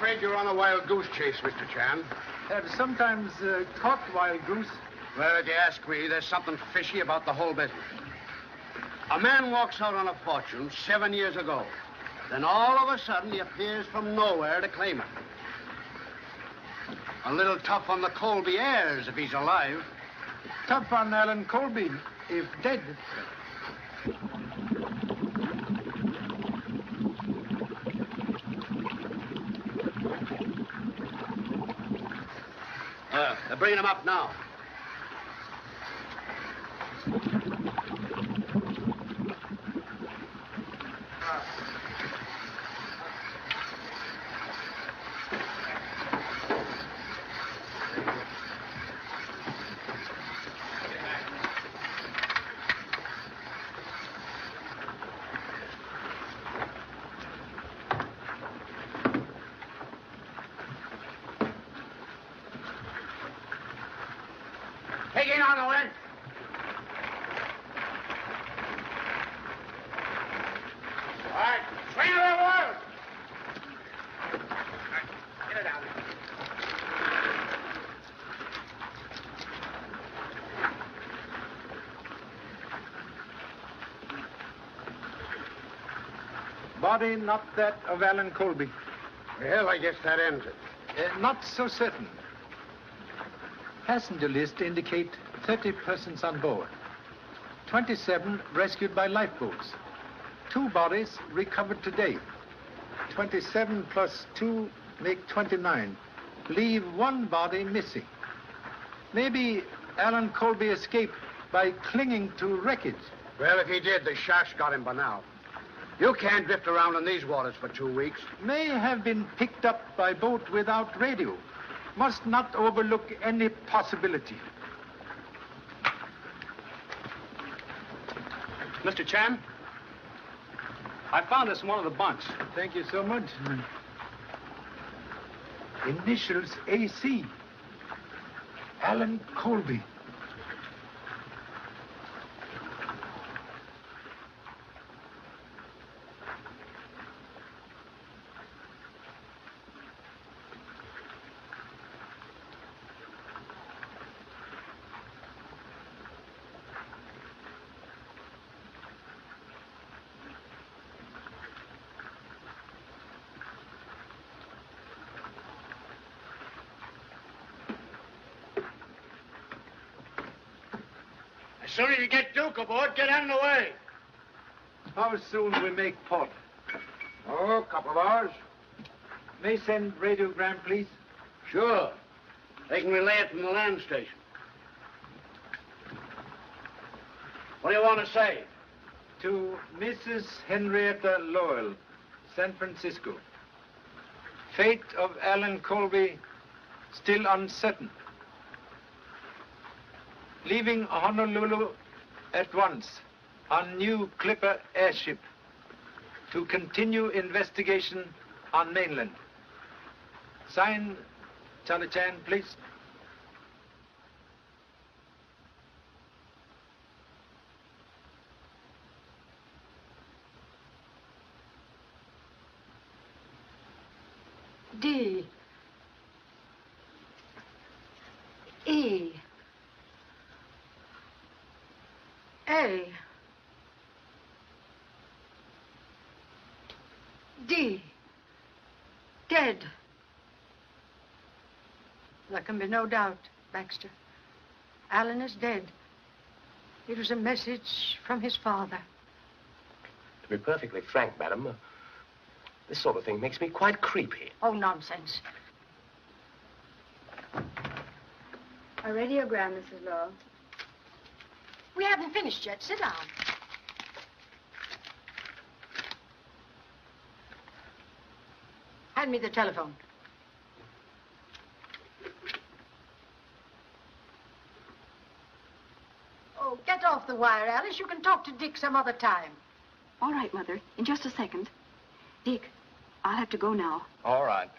afraid you're on a wild goose chase, Mr. Chan. Have sometimes caught wild goose. Well, if you ask me, there's something fishy about the whole business. A man walks out on a fortune 7 years ago. Then all of a sudden, he appears from nowhere to claim it. A little tough on the Colby heirs if he's alive. Tough on Allen Colby, if dead. They're bringing him up now. Taking on, Oland. All right, swing it over. All right, get it down. Body not that of Allen Colby. Well, I guess that ends it. Not so certain. Passenger list indicate 30 persons on board. 27 rescued by lifeboats. 2 bodies recovered today. 27 plus 2 make 29. Leave 1 body missing. Maybe Allen Colby escaped by clinging to wreckage. Well, if he did, the sharks got him by now. You can't drift around in these waters for 2 weeks. May have been picked up by boat without radio. Must not overlook any possibility. Mr. Chan, I found this in one of the bunks. Thank you so much. Initials AC. Allen Colby. As soon as you get Duke aboard, get out of the way. How soon we make port? Oh, a couple of hours. May send radiogram, please? Sure. They can relay it from the land station. What do you want to say? To Mrs. Henrietta Lowell, San Francisco. Fate of Allen Colby still uncertain. Leaving Honolulu at once on new Clipper airship to continue investigation on mainland. Sign, Charlie Chan, please. D. E. A. D. Dead. There can be no doubt, Baxter. Allen is dead. It was a message from his father. To be perfectly frank, madam, this sort of thing makes me quite creepy. Oh, nonsense. A radiogram, Mrs. Lowell. We haven't finished yet. Sit down. Hand me the telephone. Oh, get off the wire, Alice. You can talk to Dick some other time. All right, Mother. In just a second. Dick, I'll have to go now. All right.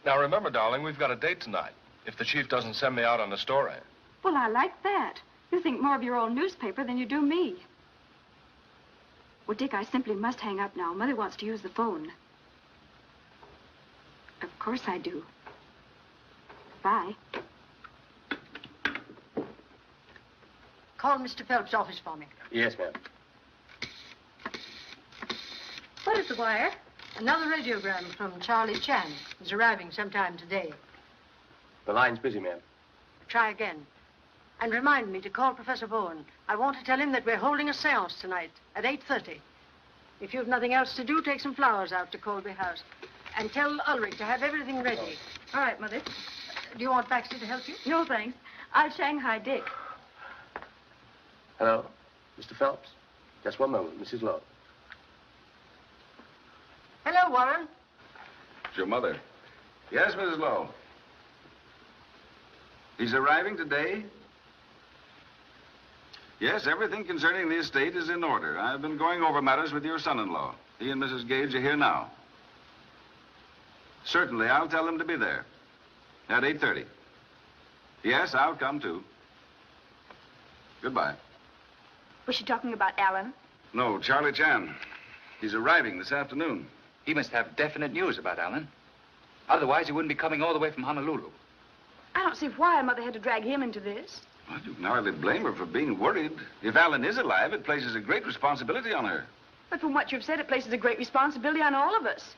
Now, remember, darling, we've got a date tonight. If the chief doesn't send me out on the story. Well, I like that. You think more of your old newspaper than you do me. Well, Dick, I simply must hang up now. Mother wants to use the phone. Of course. course I do. Bye. Call Mr. Phelps' office for me. Yes, ma'am. What is the wire? Another radiogram from Charlie Chan. He's arriving sometime today. The line's busy, ma'am. Try again. And remind me to call Professor Bowen. I want to tell him that we're holding a seance tonight at 8:30. If you've nothing else to do, take some flowers out to Colby House. And tell Ulrich to have everything ready. All right, Mother. Do you want Baxter to help you? No, thanks. I'll Shanghai Dick. Hello, Mr. Phelps. Just one moment, Mrs. Lowell. Hello, Warren. It's your mother. Yes, Mrs. Lowell. He's arriving today? Yes, everything concerning the estate is in order. I've been going over matters with your son-in-law. He and Mrs. Gage are here now. Certainly, I'll tell them to be there at 8:30. Yes, I'll come too. Goodbye. Was she talking about Allen? No, Charlie Chan. He's arriving this afternoon. He must have definite news about Allen. Otherwise, he wouldn't be coming all the way from Honolulu. I don't see why Mother had to drag him into this. Well, you can hardly blame her for being worried. If Allen is alive, it places a great responsibility on her. But from what you've said, it places a great responsibility on all of us.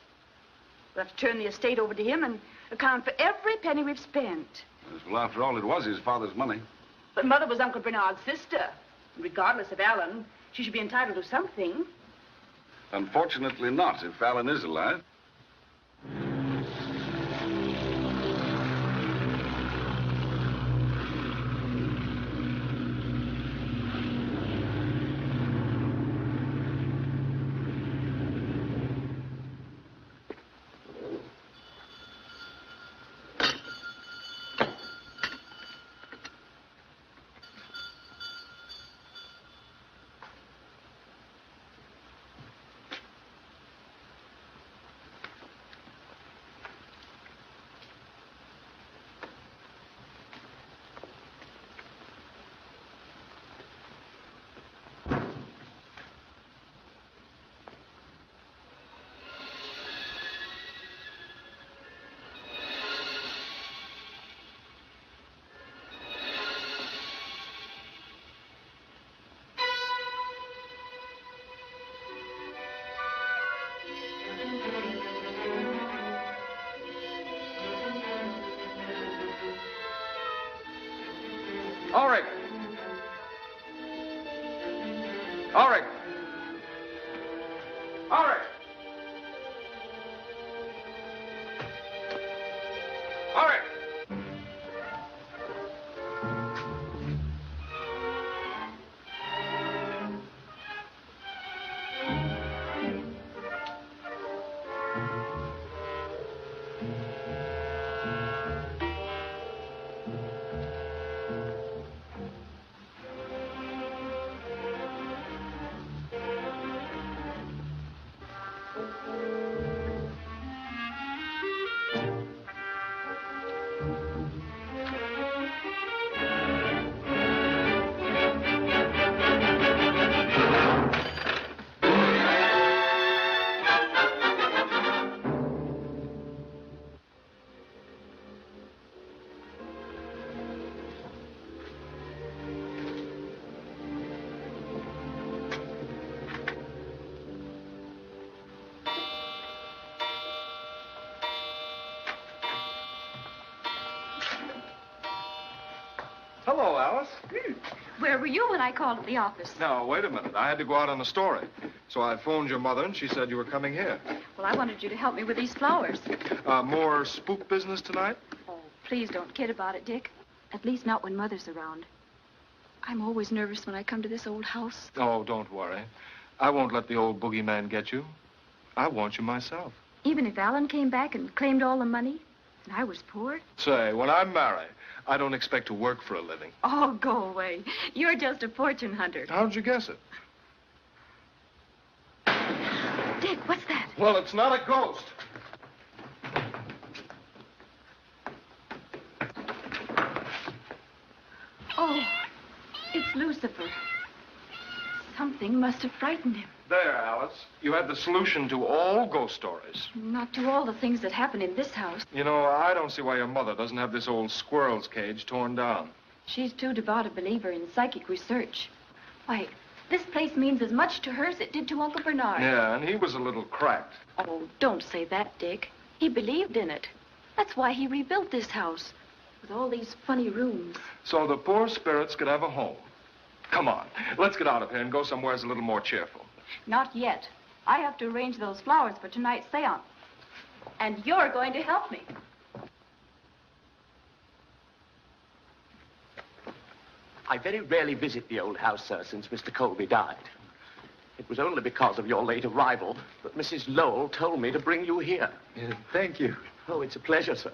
We'll have to turn the estate over to him and account for every penny we've spent. Yes, well, after all, it was his father's money. But Mother was Uncle Bernard's sister. Regardless of Allen, she should be entitled to something. Unfortunately not, if Allen is alive. Ulrich! Ulrich! Ulrich! Ulrich! Hello, Alice. Where were you when I called at the office? Now, wait a minute. I had to go out on a story. So I phoned your mother, and she said you were coming here. Well, I wanted you to help me with these flowers. More spook business tonight? Oh, please don't kid about it, Dick. At least not when Mother's around. I'm always nervous when I come to this old house. Oh, don't worry. I won't let the old boogeyman get you. I want you myself. Even if Allen came back and claimed all the money, and I was poor? Say, when I'm married, I don't expect to work for a living. Oh, go away. You're just a fortune hunter. How'd you guess it? Dick, what's that? Well, it's not a ghost. Oh, it's Lucifer. Something must have frightened him. There, Alice. You have the solution to all ghost stories. Not to all the things that happen in this house. You know, I don't see why your mother doesn't have this old squirrel's cage torn down. She's too devout a believer in psychic research. Why, this place means as much to her as it did to Uncle Bernard. Yeah, and he was a little cracked. Oh, don't say that, Dick. He believed in it. That's why he rebuilt this house, with all these funny rooms. So the poor spirits could have a home. Come on, let's get out of here and go somewhere that's a little more cheerful. Not yet. I have to arrange those flowers for tonight's seance. And you're going to help me. I very rarely visit the old house, sir, since Mr. Colby died. It was only because of your late arrival that Mrs. Lowell told me to bring you here. Thank you. Oh, it's a pleasure, sir.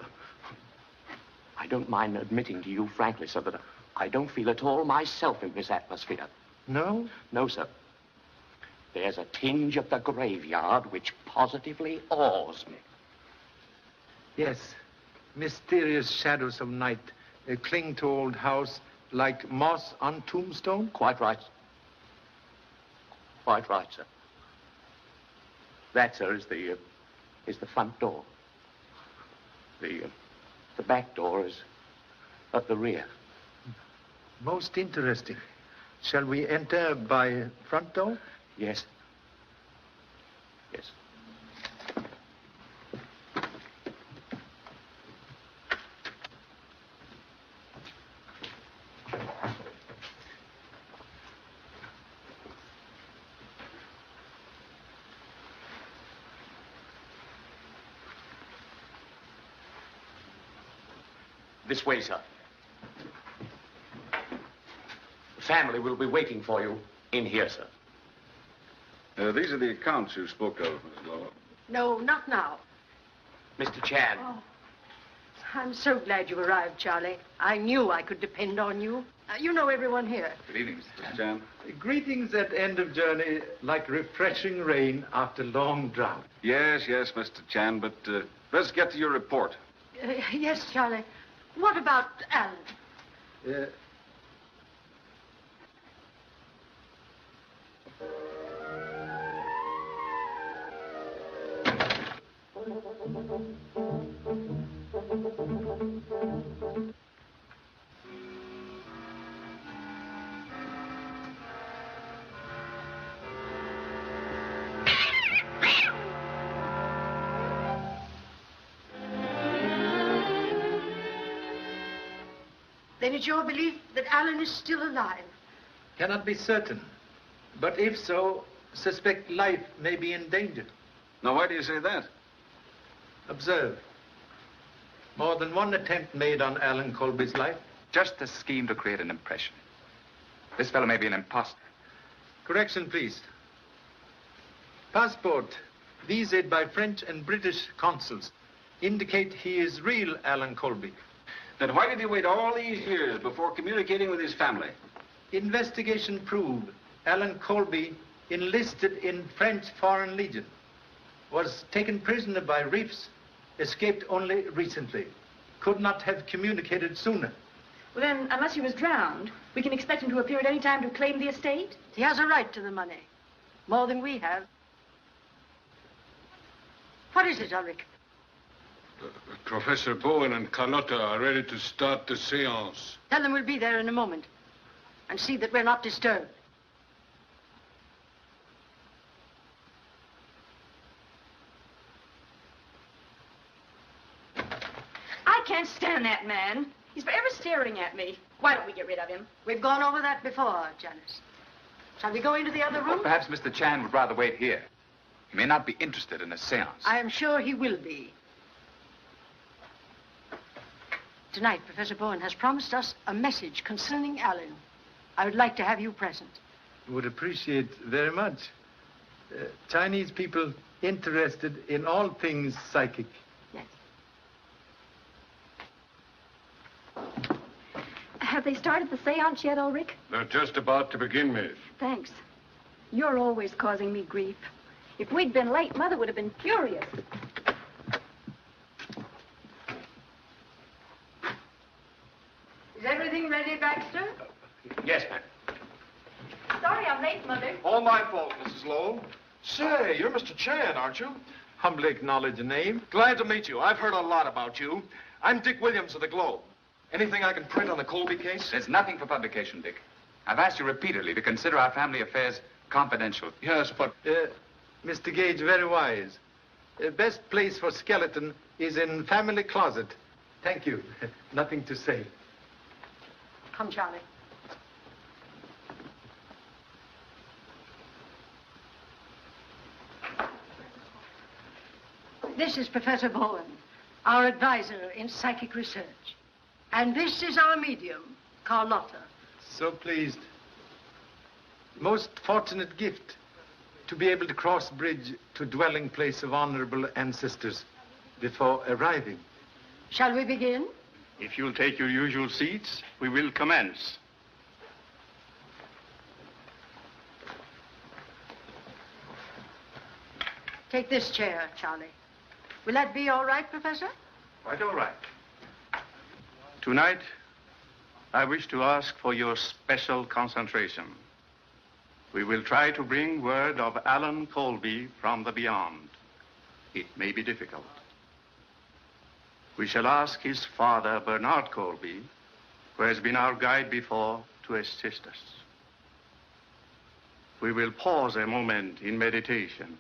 I don't mind admitting to you frankly, sir, that I don't feel at all myself in this atmosphere. No? No, sir. There's a tinge of the graveyard which positively awes me. Yes. Mysterious shadows of night cling to old house like moss on tombstone? Quite right. Quite right, sir. That, sir, is the front door. The back door is at the rear. Most interesting. Shall we enter by front door? Yes. Yes. This way, sir. The family will be waiting for you in here, sir. These are the accounts you spoke of, Miss Lowell. No, not now. Mr. Chan. Oh, I'm so glad you arrived, Charlie. I knew I could depend on you. You know everyone here. Good evening, Mr. Chan. Jan? Greetings at end of journey, like refreshing rain after long drought. Yes, Mr. Chan, but let's get to your report. Yes, Charlie. What about Alan? Then it's your belief that Alan is still alive? Cannot be certain. But if so, suspect life may be in danger. Now, why do you say that? Observe. More than one attempt made on Allen Colby's life. Just a scheme to create an impression. This fellow may be an imposter. Correction, please. Passport, visaed by French and British consuls, indicate he is real Allen Colby. Then why did he wait all these years before communicating with his family? Investigation proved Allen Colby enlisted in French Foreign Legion, was taken prisoner by reefs, escaped only recently, could not have communicated sooner. Well, then, unless he was drowned, we can expect him to appear at any time to claim the estate? He has a right to the money. More than we have. What is it, Ulrich? Professor Bowen and Carlotta are ready to start the seance. Tell them we'll be there in a moment. And see that we're not disturbed. I can't stand that man. He's forever staring at me. Why don't we get rid of him? We've gone over that before, Janice. Shall we go into the other room? Well, perhaps Mr. Chan would rather wait here. He may not be interested in a seance. I am sure he will be. Tonight, Professor Bowen has promised us a message concerning Alan. I would like to have you present. Would appreciate very much. Chinese people interested in all things psychic. Yes. Have they started the seance yet, Ulrich? They're just about to begin, miss. Thanks. You're always causing me grief. If we'd been late, Mother would have been furious. Is everything ready, Baxter? Yes, ma'am. Sorry I'm late, Mother. All my fault, Mrs. Lowell. Say, you're Mr. Chan, aren't you? Humbly acknowledge the name. Glad to meet you. I've heard a lot about you. I'm Dick Williams of the Globe. Anything I can print on the Colby case? There's nothing for publication, Dick. I've asked you repeatedly to consider our family affairs confidential. Yes, but... Mr. Gage, very wise. Best place for skeleton is in family closet. Thank you. Nothing to say. Come, Charlie. This is Professor Bowen, our advisor in psychic research. And this is our medium, Carlotta. So pleased. Most fortunate gift to be able to cross bridge to dwelling place of honorable ancestors before arriving. Shall we begin? If you'll take your usual seats, we will commence. Take this chair, Charlie. Will that be all right, Professor? Quite all right. Tonight, I wish to ask for your special concentration. We will try to bring word of Allen Colby from the beyond. It may be difficult. We shall ask his father, Bernard Colby, who has been our guide before, to assist us. We will pause a moment in meditation.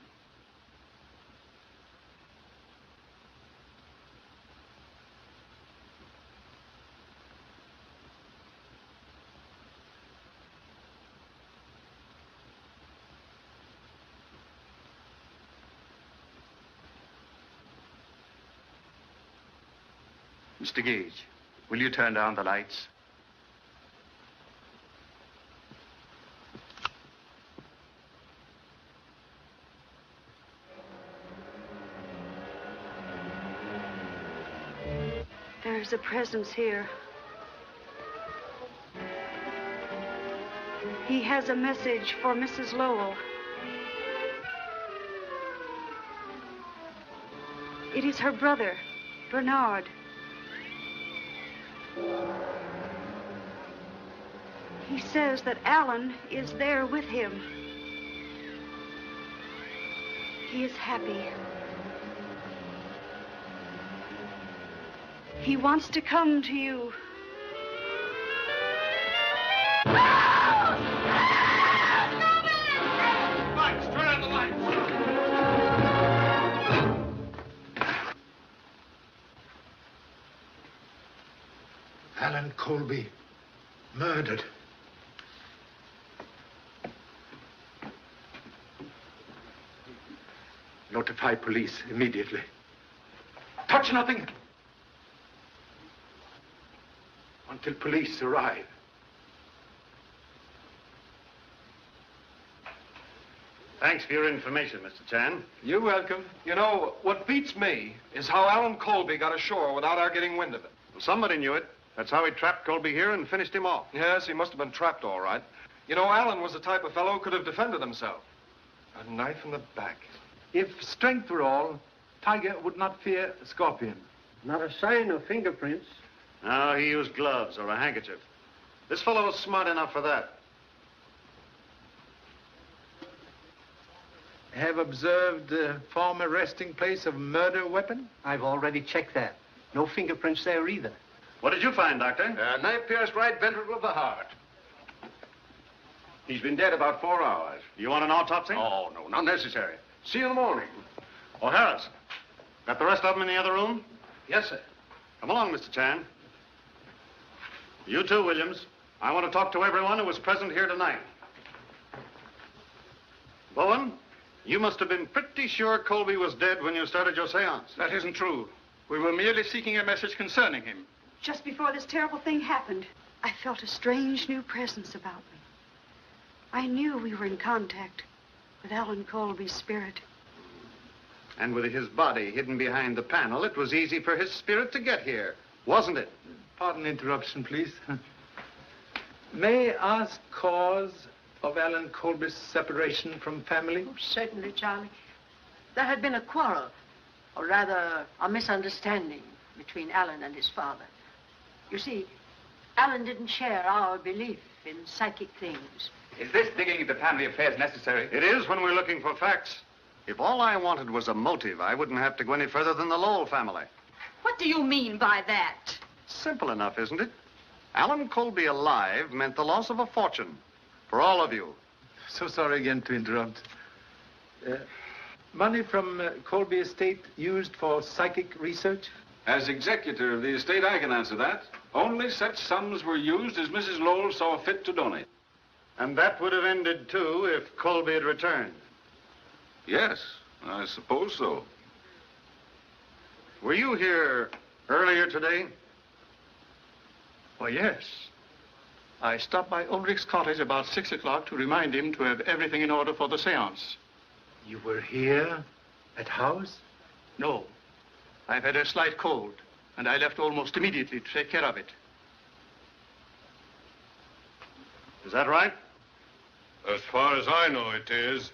Mr. Gage, will you turn down the lights? There's a presence here. He has a message for Mrs. Lowell. It is her brother, Bernard. He says that Allen is there with him. He is happy. He wants to come to you. Lights, turn on the lights. Allen Colby, murdered. Notify police immediately. Touch nothing until police arrive. Thanks for your information, Mr. Chan. You're welcome. You know, what beats me is how Allen Colby got ashore without our getting wind of it. Well, somebody knew it. That's how he trapped Colby here and finished him off. Yes, he must have been trapped all right. You know, Allen was the type of fellow who could have defended himself. A knife in the back. If strength were all, Tiger would not fear Scorpion. Not a sign of fingerprints. No, he used gloves or a handkerchief. This fellow was smart enough for that. Have observed the former resting place of murder weapon? I've already checked that. No fingerprints there either. What did you find, Doctor? Knife pierced right ventricle of the heart. He's been dead about 4 hours. You want an autopsy? Oh, no, not necessary. See you in the morning. Oh, Harris, got the rest of them in the other room? Yes, sir. Come along, Mr. Chan. You too, Williams. I want to talk to everyone who was present here tonight. Bowen, you must have been pretty sure Colby was dead when you started your seance. That isn't true. We were merely seeking a message concerning him. Just before this terrible thing happened, I felt a strange new presence about me. I knew we were in contact with Allen Colby's spirit. And with his body hidden behind the panel, it was easy for his spirit to get here, wasn't it? Pardon interruption, please. May I ask cause of Allen Colby's separation from family? Oh, certainly, Charlie. There had been a quarrel, or rather, a misunderstanding between Allen and his father. You see, Allen didn't share our belief in psychic things. Is this digging into family affairs necessary? It is when we're looking for facts. If all I wanted was a motive, I wouldn't have to go any further than the Lowell family. What do you mean by that? Simple enough, isn't it? Allen Colby alive meant the loss of a fortune for all of you. So sorry again to interrupt. Money from Colby estate used for psychic research? As executor of the estate, I can answer that. Only such sums were used as Mrs. Lowell saw fit to donate. And that would have ended, too, if Colby had returned. Yes, I suppose so. Were you here earlier today? Why, yes. I stopped by Ulrich's cottage about 6 o'clock to remind him to have everything in order for the seance. You were here at house? No. I've had a slight cold, and I left almost immediately to take care of it. Is that right? As far as I know, it is.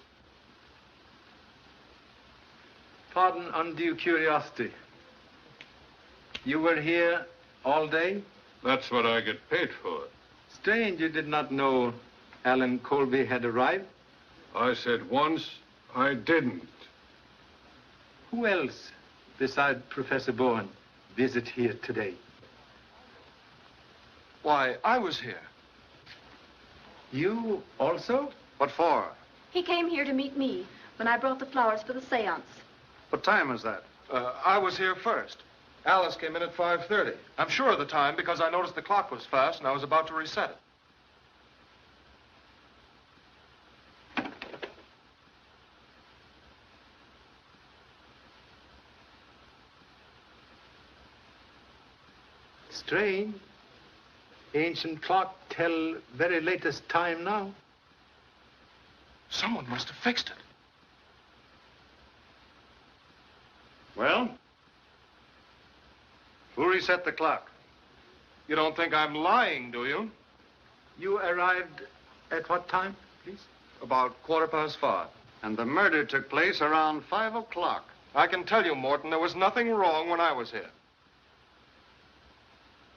Pardon undue curiosity. You were here all day? That's what I get paid for. Strange you did not know Allen Colby had arrived. I said once, I didn't. Who else, besides Professor Bowen, visit here today? Why, I was here. You also? What for? He came here to meet me when I brought the flowers for the seance. What time is that? I was here first. Alice came in at 5:30. I'm sure of the time because I noticed the clock was fast and I was about to reset it. Strange. Ancient clock tell very latest time now. Someone must have fixed it. Well? Who reset the clock? You don't think I'm lying, do you? You arrived at what time, please? About 5:15. And the murder took place around 5 o'clock. I can tell you, Morton, there was nothing wrong when I was here.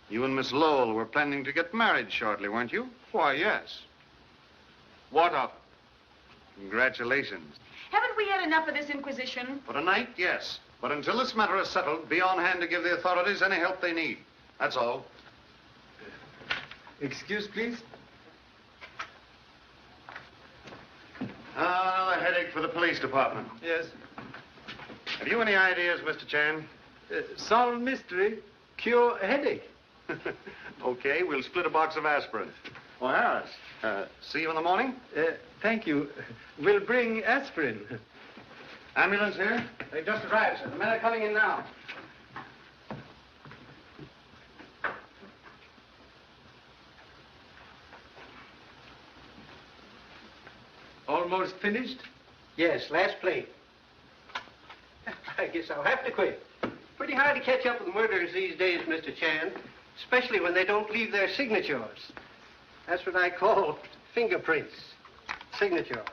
You and Miss Lowell were planning to get married shortly, weren't you? Why, yes. What of it? Congratulations. Haven't we had enough of this inquisition? For tonight, yes. But until this matter is settled, be on hand to give the authorities any help they need. That's all. Excuse, please. Another headache for the police department. Yes. Have you any ideas, Mr. Chan? Solve mystery, cure headache. Okay, we'll split a box of aspirin. Oh, Harris, see you in the morning? Thank you. We'll bring aspirin. Ambulance here? They just arrived, sir. The men are coming in now. Almost finished? Yes, last plate. I guess I'll have to quit. Pretty hard to catch up with murderers these days, Mr. Chan, especially when they don't leave their signatures. That's what I call fingerprints, signatures.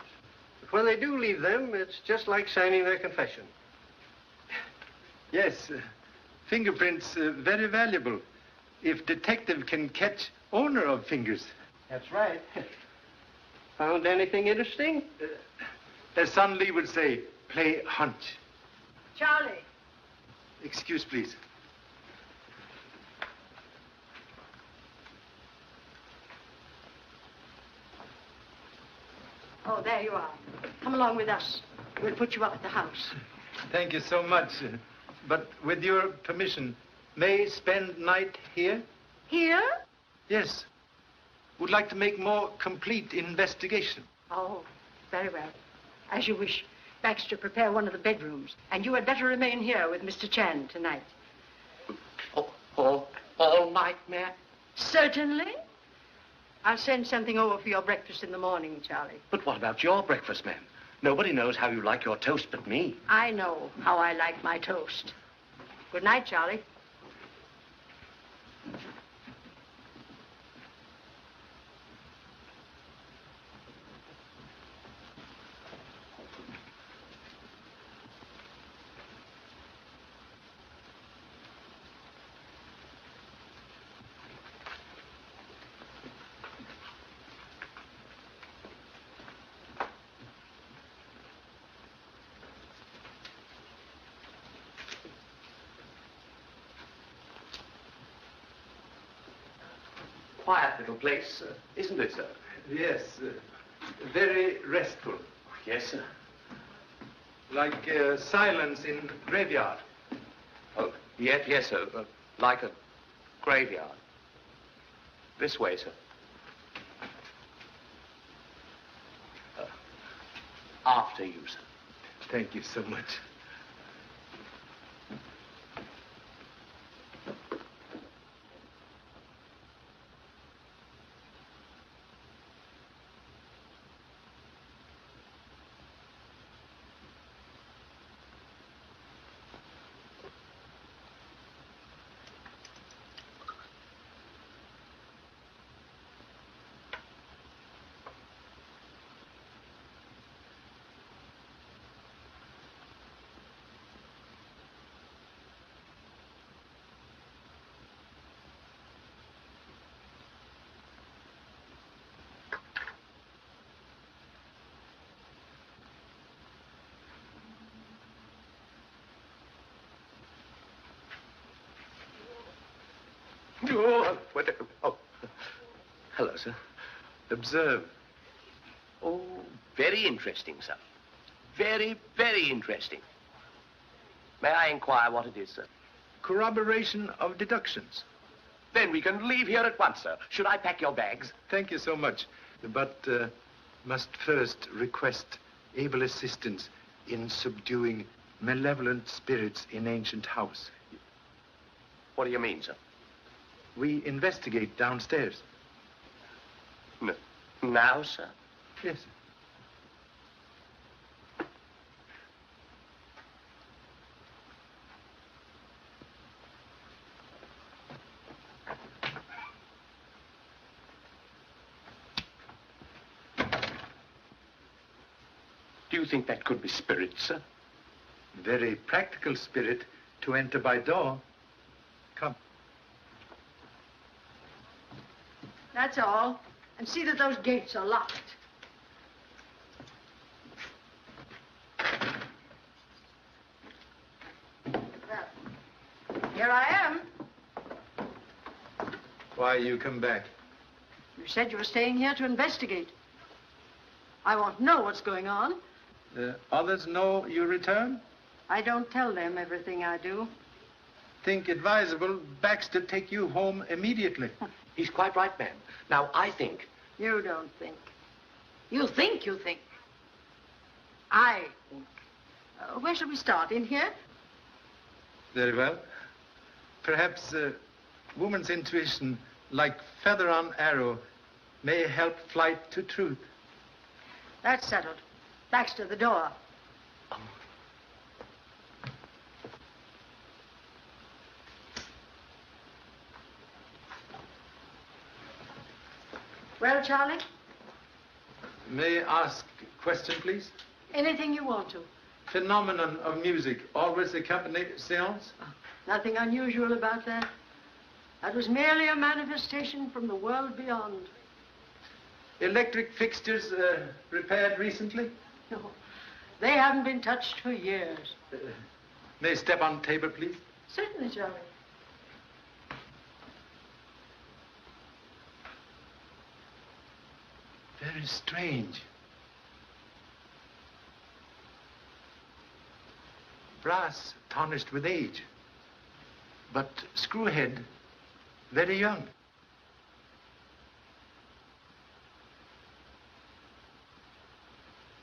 But when they do leave them, it's just like signing their confession. Yes, fingerprints very valuable. If detective can catch owner of fingers. That's right. Found anything interesting? As Son Lee would say, play hunch. Charlie. Excuse, please. Oh, there you are. Come along with us. We'll put you up at the house. Thank you so much. But with your permission, may spend night here? Here? Yes. Would like to make more complete investigation. Oh, very well. As you wish. Baxter, prepare one of the bedrooms. And you had better remain here with Mr. Chan tonight. All night, ma'am? Certainly. I'll send something over for your breakfast in the morning, Charlie. But what about your breakfast, ma'am? Nobody knows how you like your toast but me. I know how I like my toast. Good night, Charlie. quiet little place, isn't it, sir? Yes, very restful. Yes, sir. Like silence in graveyard. Oh, yes, sir. Like a graveyard. This way, sir. After you, sir. Thank you so much. Oh, hello, sir. Observe. Oh, very interesting, sir. Very, very interesting. May I inquire what it is, sir? Corroboration of deductions. Then we can leave here at once, sir. Should I pack your bags? Thank you so much. But must first request able assistance in subduing malevolent spirits in ancient house. What do you mean, sir? We investigate downstairs. No. Now, sir? Yes. Do you think that could be spirits, sir? Very practical spirit to enter by door. Come. That's all. And see that those gates are locked. Well, here I am. Why you come back? You said you were staying here to investigate. I want to know what's going on. Others know you return? I don't tell them everything I do. Think advisable Baxter take you home immediately. He's quite right, ma'am. Now, I think... You don't think. You think you think. I think. Where shall we start? In here? Very well. Perhaps woman's intuition, like feather on arrow, may help flight to truth. That's settled. Baxter, the door. Well, Charlie? May I ask a question, please? Anything you want to. Phenomenon of music always accompany seance? Nothing unusual about that. That was merely a manifestation from the world beyond. Electric fixtures repaired recently? No, they haven't been touched for years. May I step on table, please? Certainly, Charlie. Very strange. Brass tarnished with age, but screwhead very young.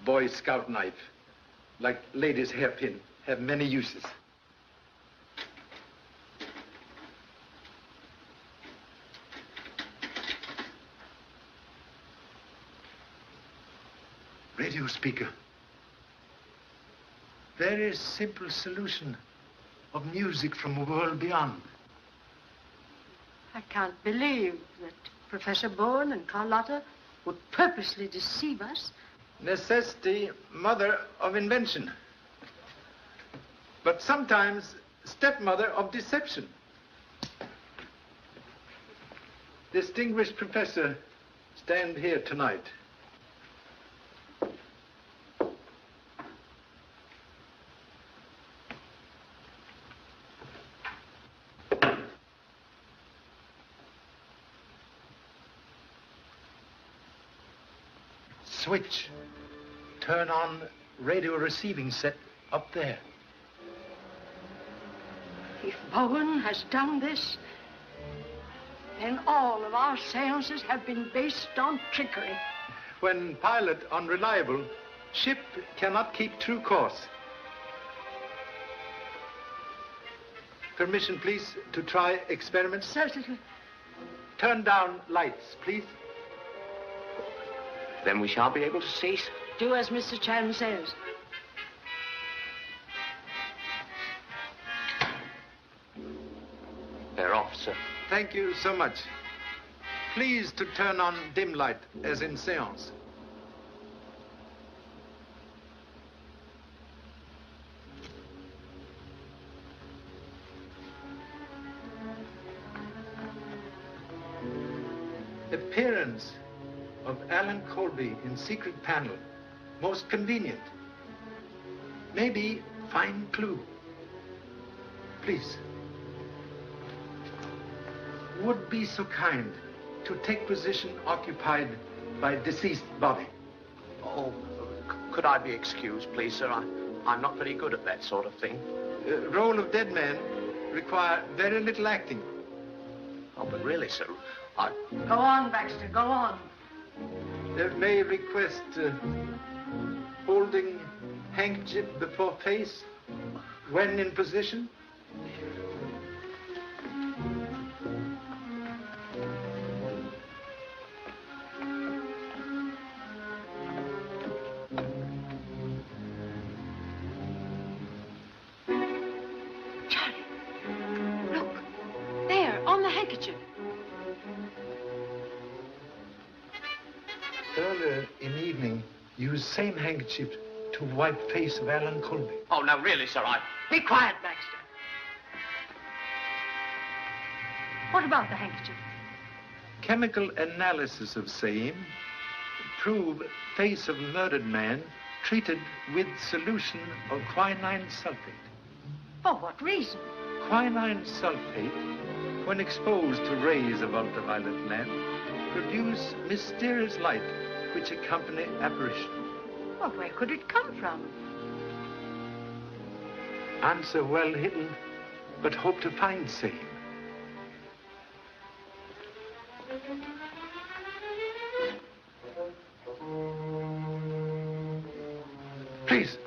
Boy Scout knife, like ladies' hairpin, have many uses. Radio speaker. Very simple solution of music from a world beyond. I can't believe that Professor Bowen and Carlotta would purposely deceive us. Necessity, mother of invention. But sometimes stepmother of deception. Distinguished professor, stand here tonight. switch. Turn on radio receiving set up there. If Bowen has done this, then all of our seances have been based on trickery. When pilot unreliable, ship cannot keep true course. Permission, please, to try experiments? Certainly. Turn down lights, please. Then we shan't be able to see. Do as Mr. Chan says. They're off, sir. Thank you so much. Please to turn on dim light, as in seance. Appearance of Allen Colby in secret panel. Most convenient. Maybe fine clue. Please. Would be so kind to take position occupied by deceased body. Oh, could I be excused, please, sir? I'm not very good at that sort of thing. Role of dead man require very little acting. Oh, but really, sir, Go on, Baxter, go on. May request holding handkerchief before face when in position. Charlie, look, there, on the handkerchief. Earlier in evening, used same handkerchief to wipe face of Allen Colby. Oh, now, really, sir, Be quiet, Baxter. What about the handkerchief? Chemical analysis of same prove face of murdered man treated with solution of quinine sulfate. For what reason? Quinine sulfate, when exposed to rays of ultraviolet lamp, produce mysterious light which accompany apparition. Well, where could it come from? Answer well hidden, but hope to find same. Please,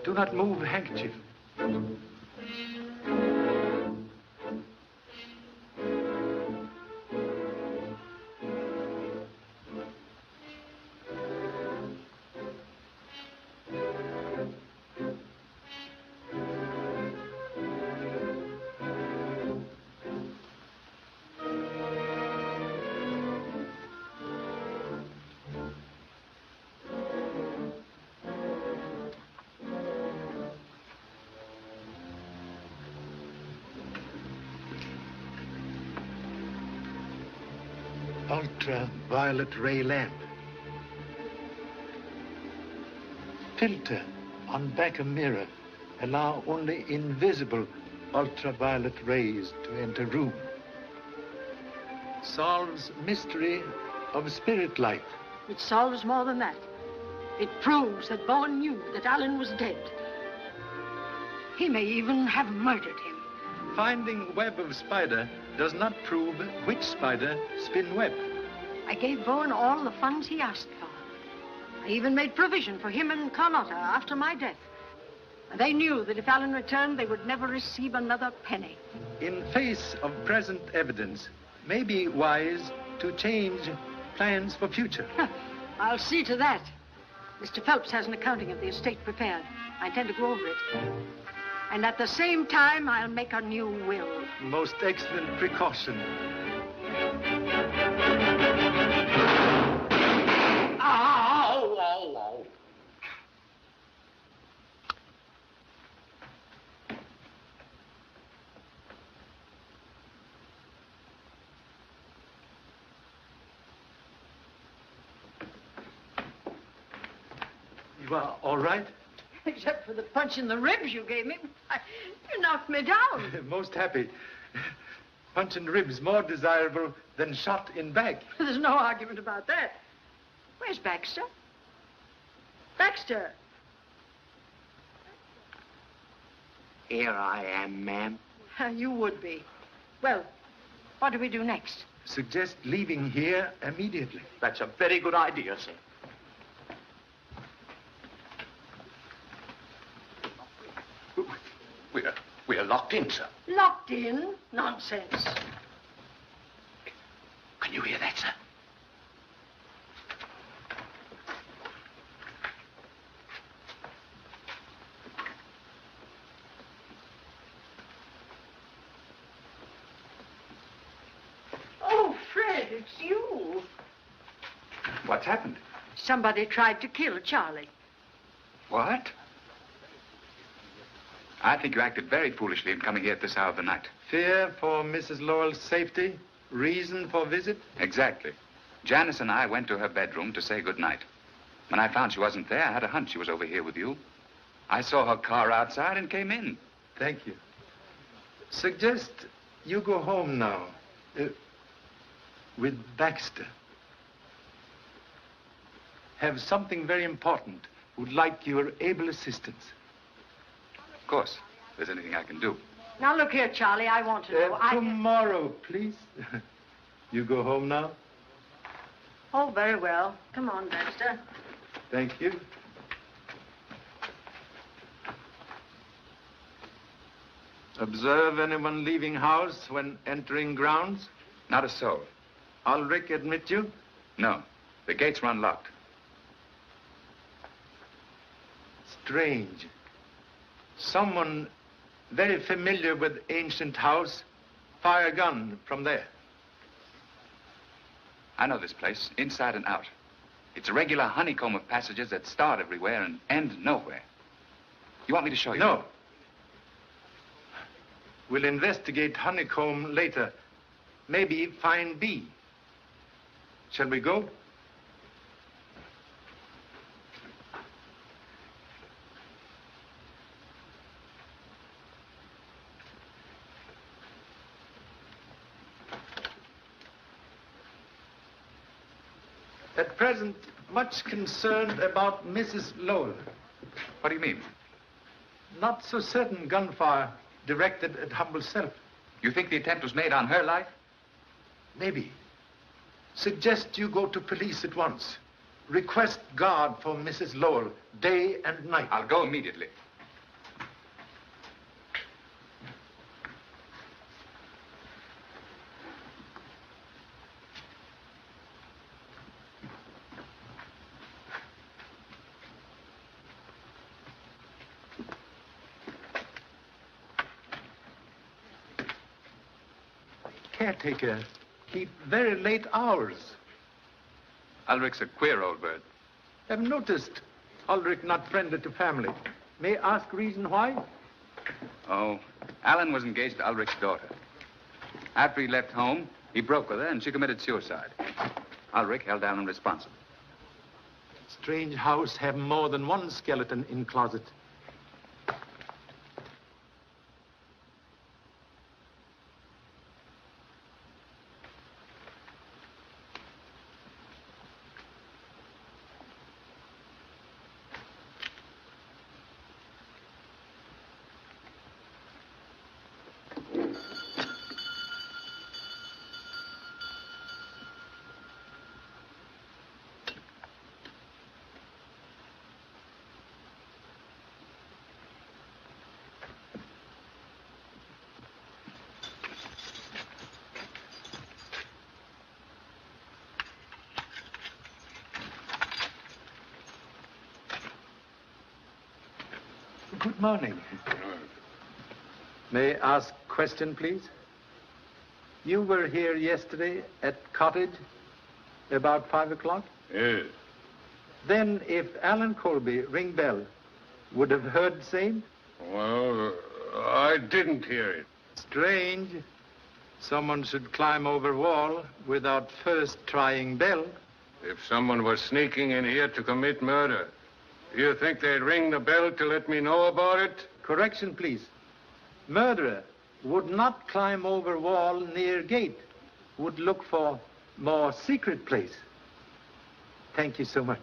do not move handkerchief. Ultraviolet ray lamp. Filter on back of mirror allow only invisible ultraviolet rays to enter room. Solves mystery of spirit light. It solves more than that. It proves that Bowen knew that Allen was dead. He may even have murdered him. Finding web of spider does not prove which spider spin web. I gave Bowen all the funds he asked for. I even made provision for him and Carlotta after my death. And they knew that if Allen returned, they would never receive another penny. In face of present evidence, may be wise to change plans for future. I'll see to that. Mr. Phelps has an accounting of the estate prepared. I intend to go over it. And at the same time, I'll make a new will. Most excellent precaution. Ow, ow, ow. You are all right? Except for the punch in the ribs you gave me. You knocked me down. Most happy. Punch in ribs more desirable than shot in back. There's no argument about that. Where's Baxter? Baxter! Here I am, ma'am. You would be. Well, what do we do next? Suggest leaving here immediately. That's a very good idea, sir. We're locked in, sir. Locked in? Nonsense. Can you hear that, sir? Oh, Fred, it's you. What's happened? Somebody tried to kill Charlie. What? I think you acted very foolishly in coming here at this hour of the night. Fear for Mrs. Lowell's safety? Reason for visit? Exactly. Janice and I went to her bedroom to say goodnight. When I found she wasn't there, I had a hunch she was over here with you. I saw her car outside and came in. Thank you. Suggest you go home now. With Baxter. Have something very important. Would like your able assistance. Of course, if there's anything I can do. Now, look here, Charlie, I want to know. Tomorrow, please. You go home now? Oh, very well. Come on, Baxter. Thank you. Observe anyone leaving house when entering grounds? Not a soul. Ulrich admit you? No. The gates were unlocked. Strange. Someone very familiar with ancient house fire a gun from there. I know this place, inside and out. It's a regular honeycomb of passages that start everywhere and end nowhere. You want me to show you? No. We'll investigate honeycomb later. Maybe find B. Shall we go? At present, much concerned about Mrs. Lowell. What do you mean? Not so certain gunfire directed at humble self. You think the attempt was made on her life? Maybe. Suggest you go to police at once. Request guard for Mrs. Lowell, day and night. I'll go immediately. Caretaker, keep very late hours. Ulrich's a queer old bird. I've noticed Ulrich not friendly to family. May I ask reason why? Oh, Allen was engaged to Ulrich's daughter. After he left home, he broke with her and she committed suicide. Ulrich held Allen responsible. Strange house have more than one skeleton in closet. Good morning. May I ask a question, please? You were here yesterday at cottage about 5 o'clock? Yes. Then if Allen Colby ring bell, would have heard same? Well, I didn't hear it. Strange. Someone should climb over wall without first trying bell. If someone was sneaking in here to commit murder, do you think they'd ring the bell to let me know about it? Correction, please. Murderer would not climb over wall near gate. Would look for more secret place. Thank you so much.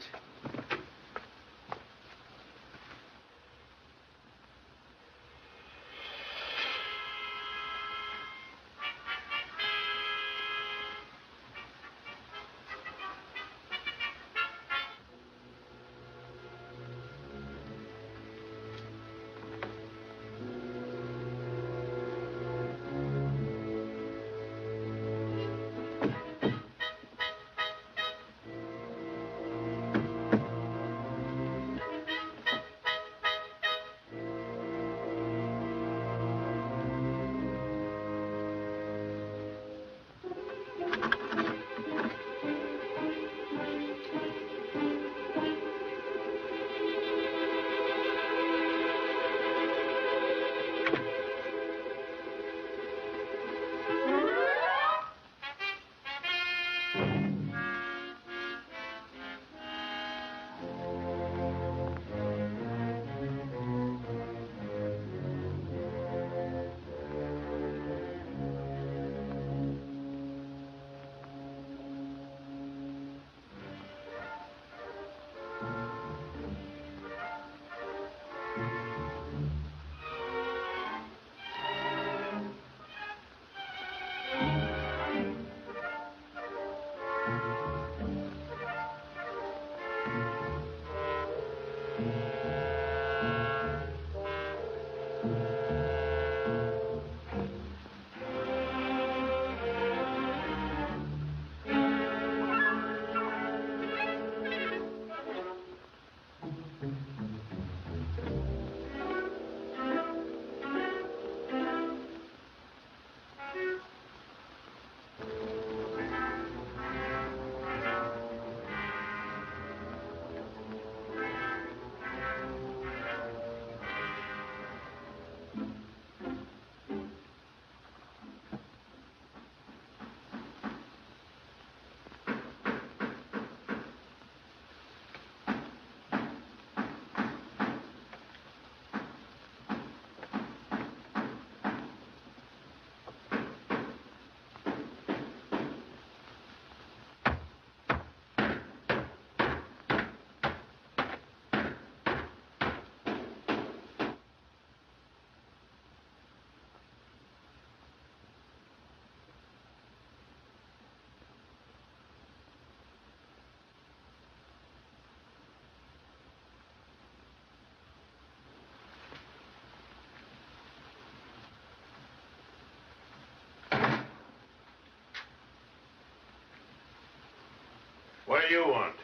do you want?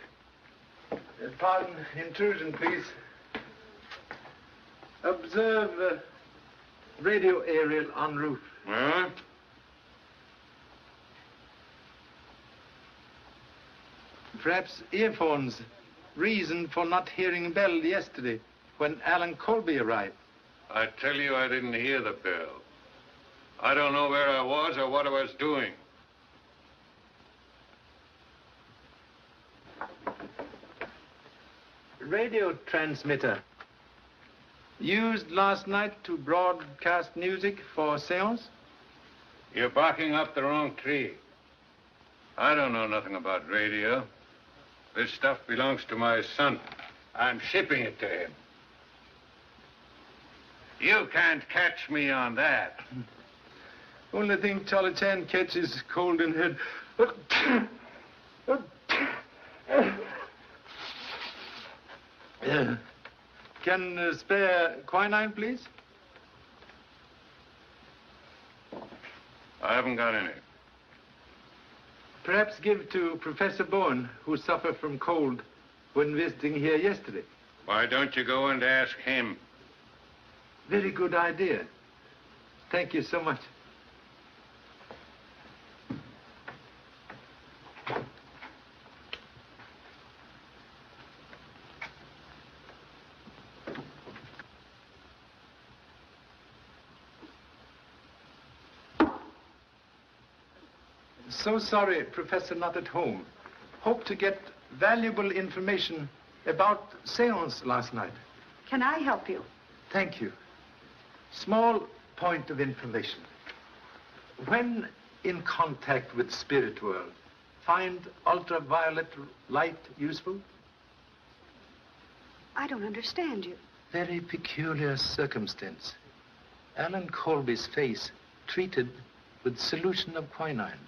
Pardon, intrusion, please. Observe radio aerial en route. Huh? Perhaps earphones. Reason for not hearing bell yesterday when Allen Colby arrived. I tell you, I didn't hear the bell. I don't know where I was or what I was doing. Radio transmitter. Used last night to broadcast music for seance? You're barking up the wrong tree. I don't know nothing about radio. This stuff belongs to my son. I'm shipping it to him. You can't catch me on that. Only thing Charlie Chan catches cold in head. Can spare quinine, please? I haven't got any. Perhaps give to Professor Bowen, who suffered from cold when visiting here yesterday. Why don't you go and ask him? Very good idea. Thank you so much. So sorry, Professor not at home. Hope to get valuable information about seance last night. Can I help you? Thank you. Small point of information. When in contact with spirit world, find ultraviolet light useful? I don't understand you. Very peculiar circumstance. Allen Colby's face treated with solution of quinine,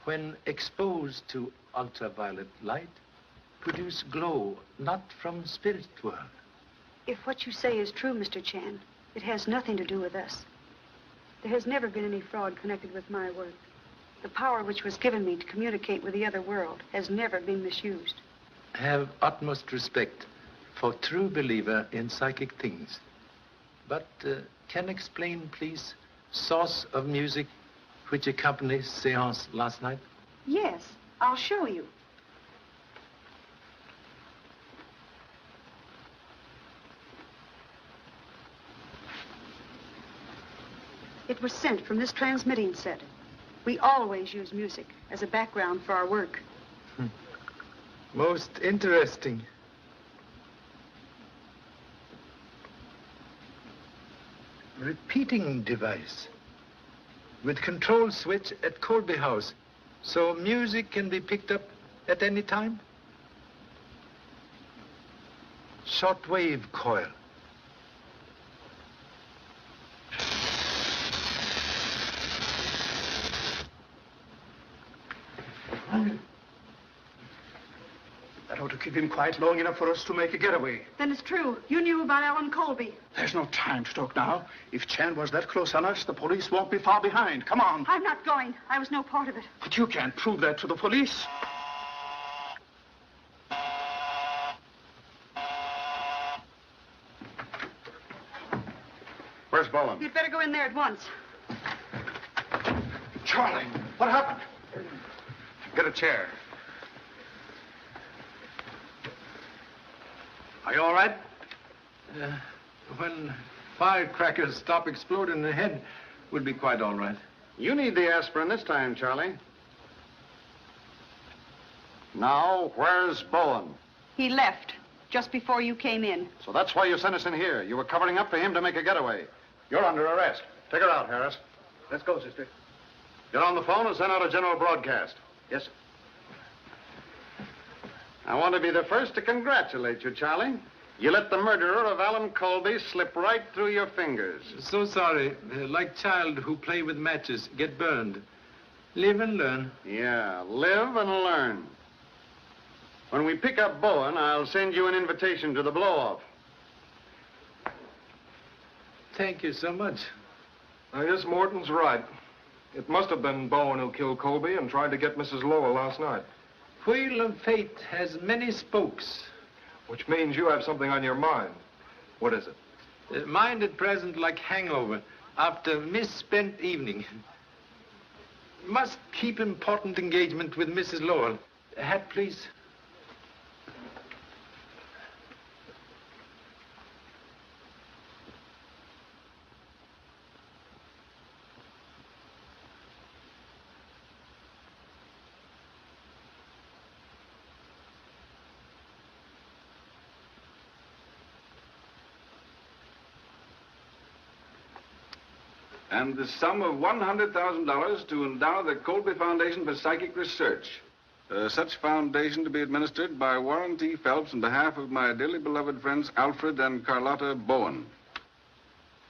when exposed to ultraviolet light, produce glow not from spirit world. If what you say is true, Mr. Chan, it has nothing to do with us. There has never been any fraud connected with my work. The power which was given me to communicate with the other world has never been misused. Have utmost respect for true believer in psychic things. But can explain, please, source of music which accompanies seance last night? Yes, I'll show you. It was sent from this transmitting set. We always use music as a background for our work. Most interesting. Repeating device with control switch at Colby House, so music can be picked up at any time. Shortwave coil. That ought to keep him quiet long enough for us to make a getaway. Then it's true. You knew about Allen Colby. There's no time to talk now. If Chan was that close on us, the police won't be far behind. Come on. I'm not going. I was no part of it. But you can't prove that to the police. Where's Bowen? You'd better go in there at once. Charlie, what happened? Get a chair. Are you all right? When firecrackers stop exploding in the head, we'll be quite all right. You need the aspirin this time, Charlie. Now, where's Bowen? He left just before you came in. So that's why you sent us in here. You were covering up for him to make a getaway. You're under arrest. Take her out, Harris. Let's go, sister. Get on the phone and send out a general broadcast. Yes, sir. I want to be the first to congratulate you, Charlie. You let the murderer of Allen Colby slip right through your fingers. So sorry. Like child who play with matches, get burned. Live and learn. Yeah, live and learn. When we pick up Bowen, I'll send you an invitation to the blow-off. Thank you so much. I guess Morton's right. It must have been Bowen who killed Colby and tried to get Mrs. Lowell last night. wheel of fate has many spokes. Which means you have something on your mind. What is it? Mind at present like hangover after misspent evening. Must keep important engagement with Mrs. Lowell. A hat, please. And the sum of $100,000 to endow the Colby Foundation for Psychic Research. Such foundation to be administered by Warren T. Phelps on behalf of my dearly beloved friends Alfred and Carlotta Bowen.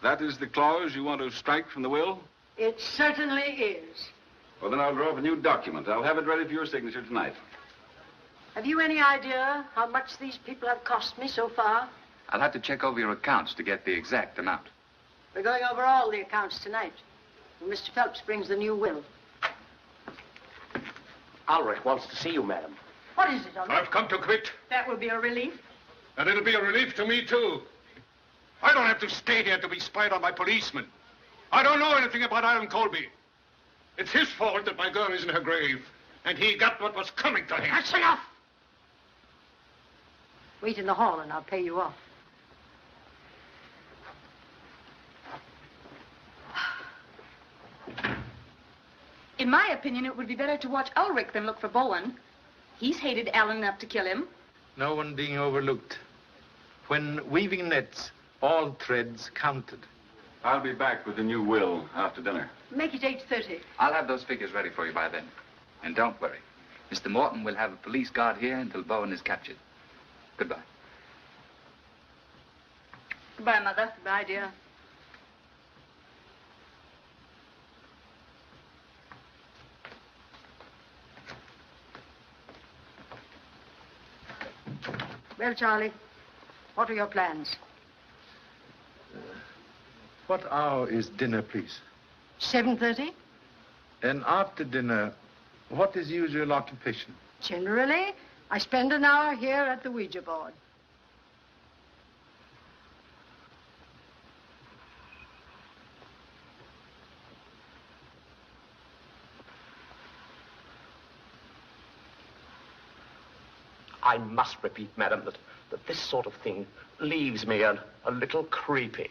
That is the clause you want to strike from the will? It certainly is. Well, then I'll draw up a new document. I'll have it ready for your signature tonight. Have you any idea how much these people have cost me so far? I'll have to check over your accounts to get the exact amount. We're going over all the accounts tonight. When Mr. Phelps brings the new will. Ulrich wants to see you, madam. What is it, Ulrich? I've come to quit. That will be a relief. And it'll be a relief to me, too. I don't have to stay here to be spied on by policemen. I don't know anything about Allen Colby. It's his fault that my girl is in her grave. And he got what was coming to him. That's enough! Wait in the hall and I'll pay you off. In my opinion, it would be better to watch Ulrich than look for Bowen. He's hated Allen enough to kill him. No one being overlooked. When weaving nets, all threads counted. I'll be back with the new will after dinner. Make it 8:30. I'll have those figures ready for you by then. And don't worry. Mr. Morton will have a police guard here until Bowen is captured. Goodbye. Goodbye, Mother. Bye, dear. Well, Charlie, what are your plans? What hour is dinner, please? 7:30? And after dinner, what is usual occupation? Generally, I spend an hour here at the Ouija board. I must repeat, madam, that this sort of thing leaves me a little creepy.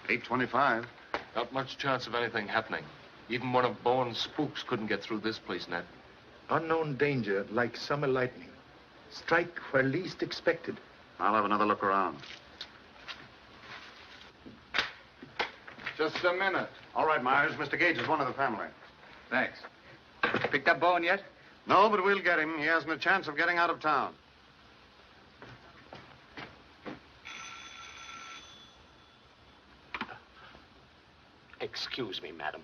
$8.25. Not much chance of anything happening. Even one of Bowen's spooks couldn't get through this place, Ned. Unknown danger, like summer lightning. Strike where least expected. I'll have another look around. Just a minute. All right, Myers. Mr. Gage is one of the family. Thanks. Picked up Bowen yet? No, but we'll get him. He hasn't a chance of getting out of town. Excuse me, madam.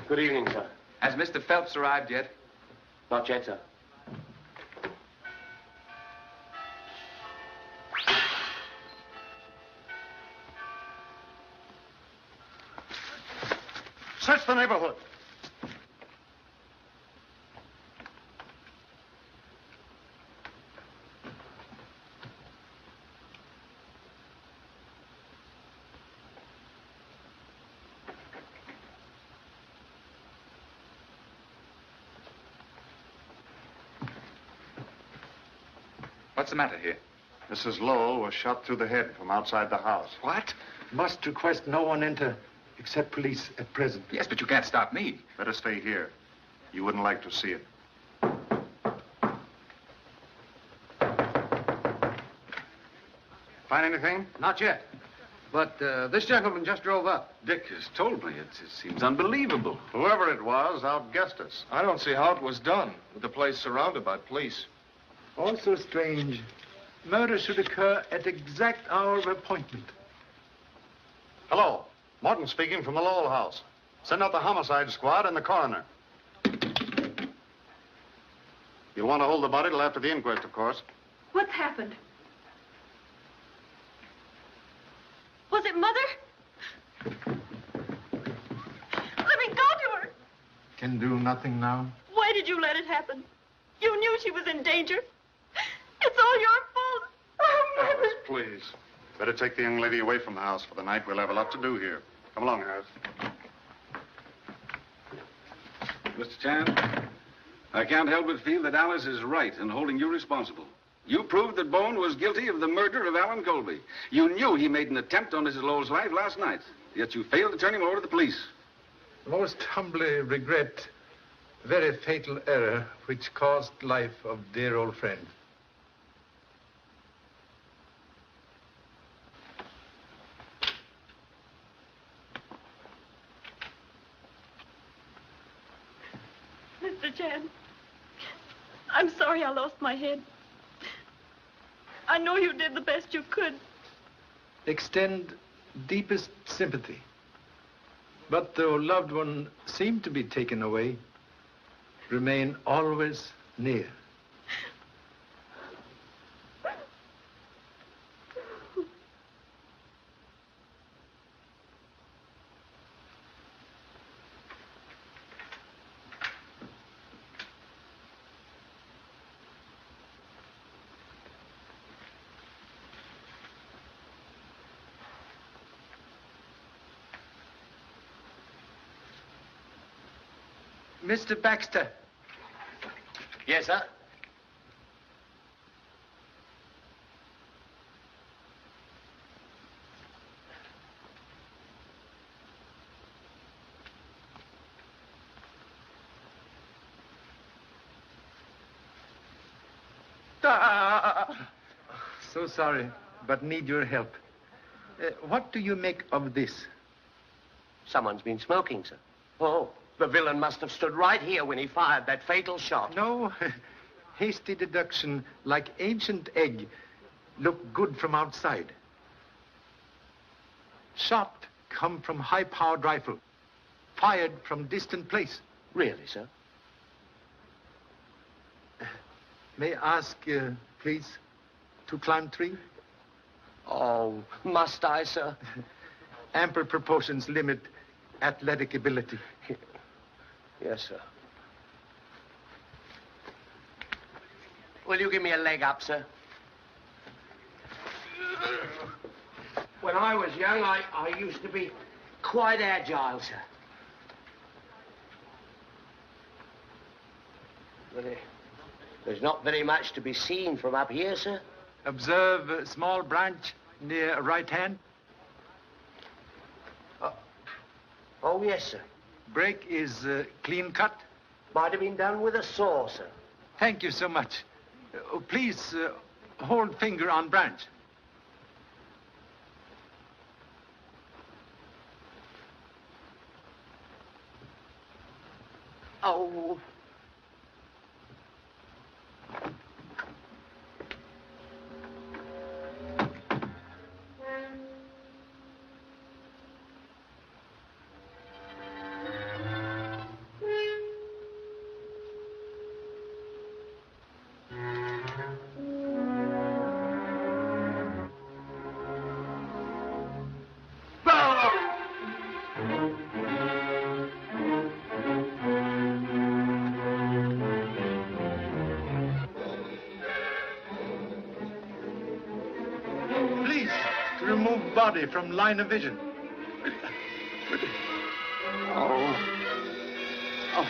Good evening, sir. Has Mr. Phelps arrived yet? Not yet, sir. Search the neighborhood. What's the matter here? Mrs. Lowell was shot through the head from outside the house. What? Must request no one enter except police at present. Yes, but you can't stop me. Better stay here. You wouldn't like to see it. Find anything? Not yet. But this gentleman just drove up. Dick has told me. It seems unbelievable. Whoever it was outguessed us. I don't see how it was done, with the place surrounded by police. Also strange. Murder should occur at exact hour of appointment. Hello. Morton speaking from the Lowell house. Send out the homicide squad and the coroner. You'll want to hold the body till after the inquest, of course. What's happened? Was it Mother? Let me go to her. Can do nothing now. Why did you let it happen? You knew she was in danger. It's all your fault. Oh, Mother. Alice, please. Better take the young lady away from the house for the night. We'll have a lot to do here. Come along, Harris. Mr. Chan, I can't help but feel that Alice is right in holding you responsible. You proved that Bowen was guilty of the murder of Allen Colby. You knew he made an attempt on Mrs. Lowell's life last night, yet you failed to turn him over to the police. Most humbly regret very fatal error which cost life of dear old friend. Mr. Chan, I'm sorry I lost my head. I know you did the best you could. Extend deepest sympathy. But though loved one seemed to be taken away, remain always near. Mr. Baxter. Yes, sir? So sorry, but need your help. What do you make of this? Someone's been smoking, sir. Oh, the villain must have stood right here when he fired that fatal shot. No. Hasty deduction, like ancient egg, look good from outside. Shot come from high-powered rifle, fired from distant place. Really, sir? May I ask, please, to climb tree? Oh, must I, sir? Ample proportions limit athletic ability. Yes, sir. Will you give me a leg up, sir? When I was young, I used to be quite agile, sir. But there's not very much to be seen from up here, sir. Observe a small branch near right hand. Oh, yes, sir. Break is clean cut. Might have been done with a saw, sir. Thank you so much. Please hold finger on branch. Oh. Body from line of vision. Oh. Oh.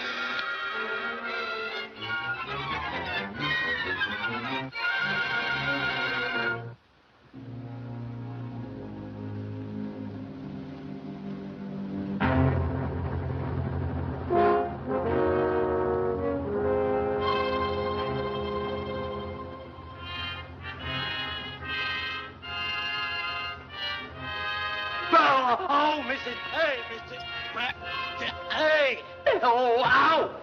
Oh, Mrs. Hey, Mrs. Hey! Oh, ow!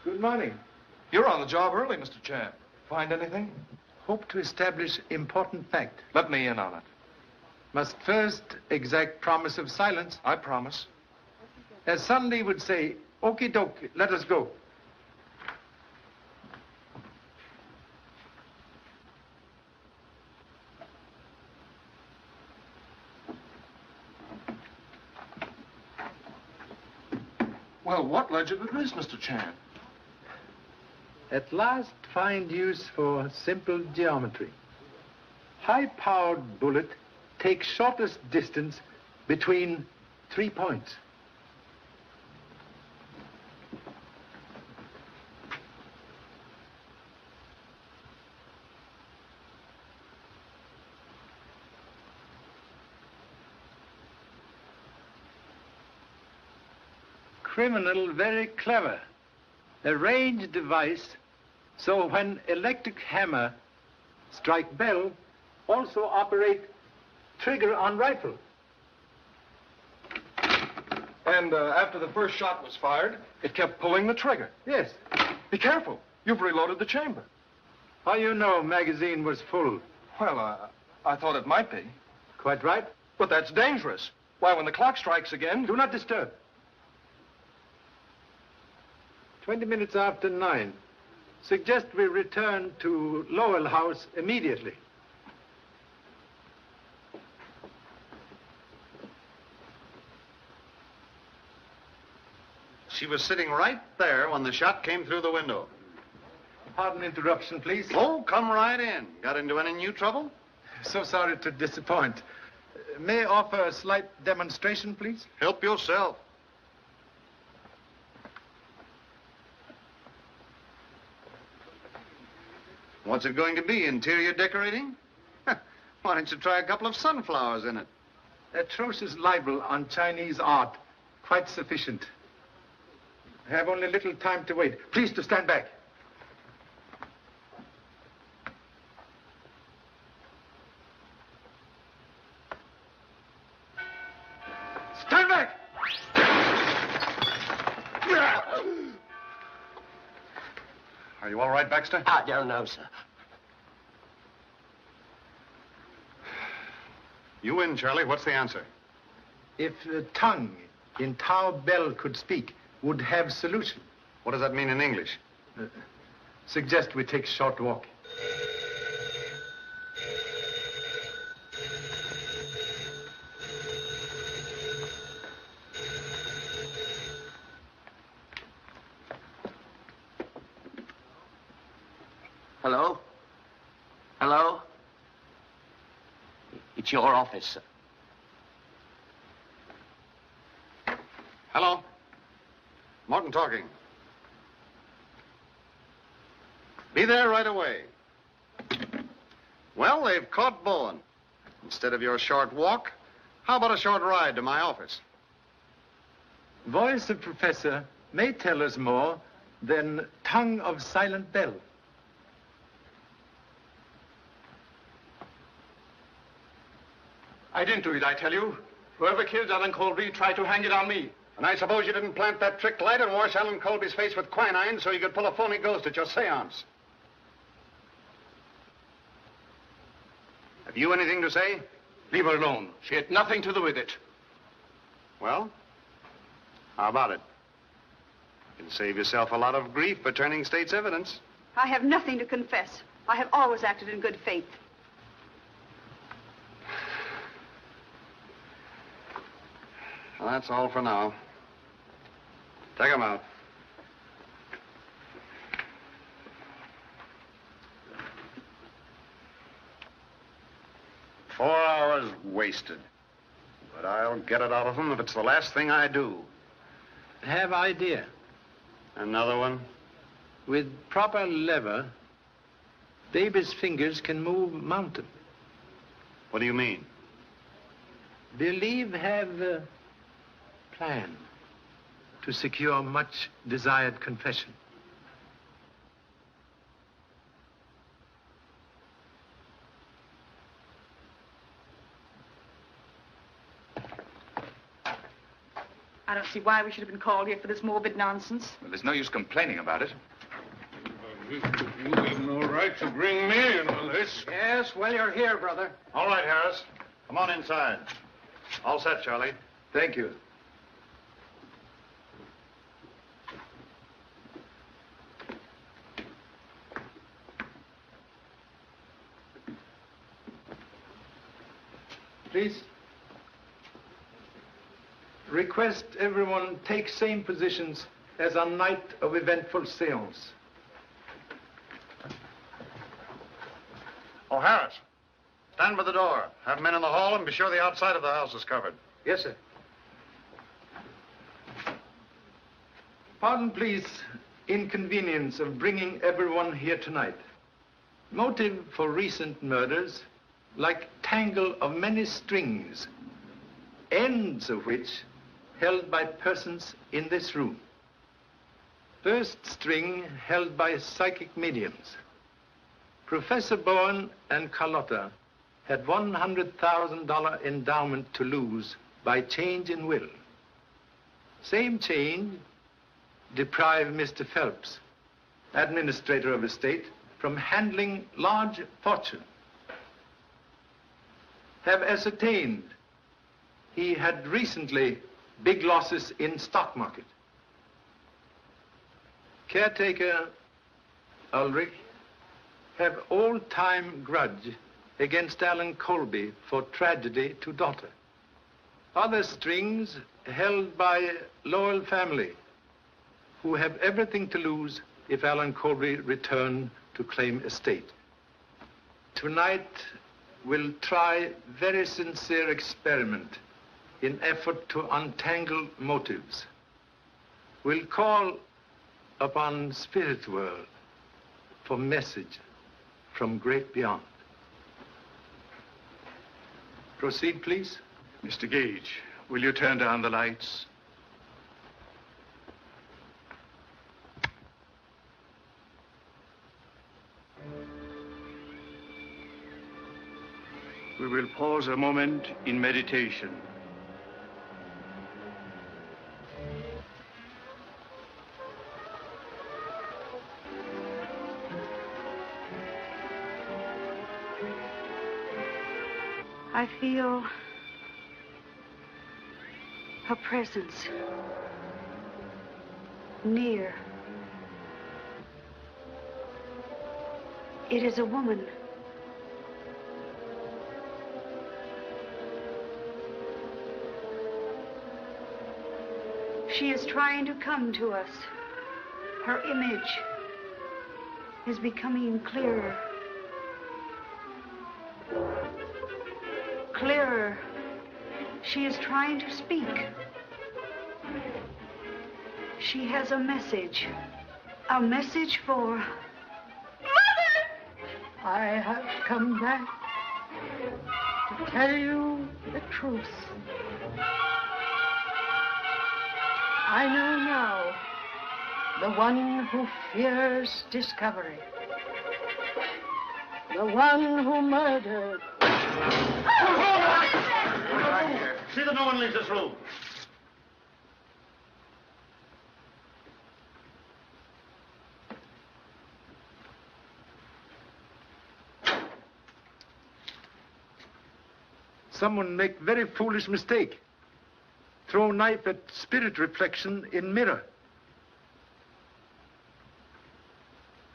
Good morning. You're on the job early, Mr. Chan. Find anything? Hope to establish important fact. Let me in on it. Must first exact promise of silence. I promise. As Sunday would say, Okie dokie, let us go. Well, what legend is this, Mr. Chan? At last find use for simple geometry. High-powered bullet takes shortest distance between 3 points. Criminal very clever. A range device, so when electric hammer strike bell, also operate trigger on rifle. And after the first shot was fired, it kept pulling the trigger. Yes. Be careful. You've reloaded the chamber. How you know magazine was full? Well, I thought it might be. Quite right. But that's dangerous. Why, when the clock strikes again... Do not disturb. 20 minutes after 9. Suggest we return to Lowell House immediately. She was sitting right there when the shot came through the window. Pardon interruption, please. Oh, come right in. Got into any new trouble? So sorry to disappoint. May I offer a slight demonstration, please? Help yourself. What's it going to be, interior decorating? Why don't you try a couple of sunflowers in it? Atrocious libel on Chinese art. Quite sufficient. I have only little time to wait. Please to stand back. Stand back! Are you all right, Baxter? I don't know, sir. You win, Charlie. What's the answer? If tongue in Tao Bell could speak, would have solution. What does that mean in English? Suggest we take a short walk. Hello? Hello? It's your office, sir. Hello? Morton talking. Be there right away. Well, they've caught Bowen. Instead of your short walk, how about a short ride to my office? Voice of Professor may tell us more than tongue of silent bell. I didn't do it, I tell you. Whoever killed Allen Colby tried to hang it on me. And I suppose you didn't plant that trick light and wash Allen Colby's face with quinine so you could pull a phony ghost at your seance. Have you anything to say? Leave her alone. She had nothing to do with it. Well, how about it? You can save yourself a lot of grief by turning state's evidence. I have nothing to confess. I have always acted in good faith. Well, that's all for now. Take him out. "4 hours wasted. But I'll get it out of him if it's the last thing I do. Have idea. Another one? With proper lever, baby's fingers can move mountain. What do you mean? Believe have a plan to secure much desired confession. I don't see why we should have been called here for this morbid nonsense. Well, there's no use complaining about it. You have no right to bring me in on this. Yes, well, you're here, brother. All right, Harris. Come on inside. All set, Charlie. Thank you. Please. Request everyone take same positions as on night of eventful seance. Oh, Harris, stand by the door. Have men in the hall and be sure the outside of the house is covered. Yes, sir. Pardon, please, inconvenience of bringing everyone here tonight. Motive for recent murders, like tangle of many strings, ends of which held by persons in this room. First string held by psychic mediums. Professor Bowen and Carlotta had $100,000 endowment to lose by change in will. Same change deprived Mr. Phelps, administrator of estate, from handling large fortune. Have ascertained he had recently big losses in stock market. Caretaker Ulrich have all-time grudge against Allen Colby for tragedy to daughter. Other strings held by Lowell family, who have everything to lose if Allen Colby return to claim estate. Tonight, we'll try very sincere experiment in effort to untangle motives. We'll call upon spirit world for message from great beyond. Proceed, please. Mr. Gage, will you turn down the lights? We will pause a moment in meditation. I feel a presence near. It is a woman. She is trying to come to us. Her image is becoming clearer. Clearer. She is trying to speak. She has a message. A message for... Mother! I have come back to tell you the truth. I know now the one who fears discovery. The one who murdered. See that no one leaves this room. Someone make very foolish mistake. Throw knife at spirit reflection in mirror.